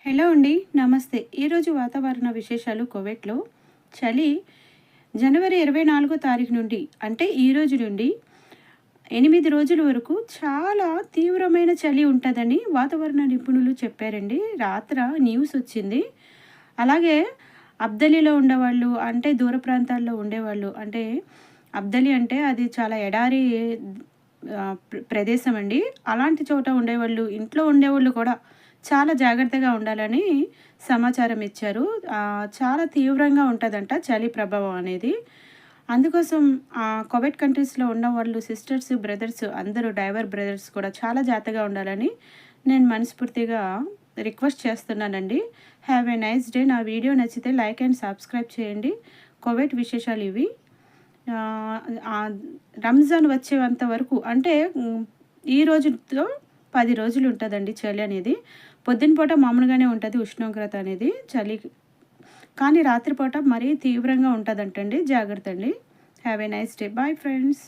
Hello అండి, నమస్తే. ఈరోజు వాతావరణ విశేషాలు. కువైట్లో చలి జనవరి 24 తారీఖు నుండి అంటే ఈరోజు నుండి 8 రోజుల వరకు చాలా తీవ్రమైన చలి ఉంటుందని వాతావరణ నిపుణులు చెప్పారండి. రాత్ర న్యూస్ వచ్చింది. అలాగే అబ్దలీలో ఉండేవాళ్ళు, అంటే దూర ప్రాంతాల్లో ఉండేవాళ్ళు, అంటే అబ్దలి అంటే అది చాలా ఎడారి ప్రదేశం అండి. అలాంటి చోట ఉండేవాళ్ళు, ఇంట్లో ఉండేవాళ్ళు కూడా చాలా జాగ్రత్తగా ఉండాలని సమాచారం ఇచ్చారు. చాలా తీవ్రంగా ఉంటుందంట చలి ప్రభావం అనేది. అందుకోసం కోవిడ్ కంట్రీస్లో ఉన్న వాళ్ళు, సిస్టర్స్, బ్రదర్స్ అందరూ, డైవర్ బ్రదర్స్ కూడా చాలా జాగ్రత్తగా ఉండాలని నేను మనస్ఫూర్తిగా రిక్వెస్ట్ చేస్తున్నానండి. Have a nice day. నా వీడియో నచ్చితే లైక్ అండ్ సబ్స్క్రైబ్ చేయండి. కోవిడ్ విశేషాలు ఇవి. రంజాన్ వచ్చేంత వరకు అంటే ఈ రోజుతో 10 రోజులు ఉంటుందండి చలి అనేది. పొద్దున పూట మామూలుగానే ఉంటుంది ఉష్ణోగ్రత అనేది, చలి. కానీ రాత్రిపూట మరీ తీవ్రంగా ఉంటుందంటండి. జాగ్రత్త అండి. Have a nice day. Bye friends.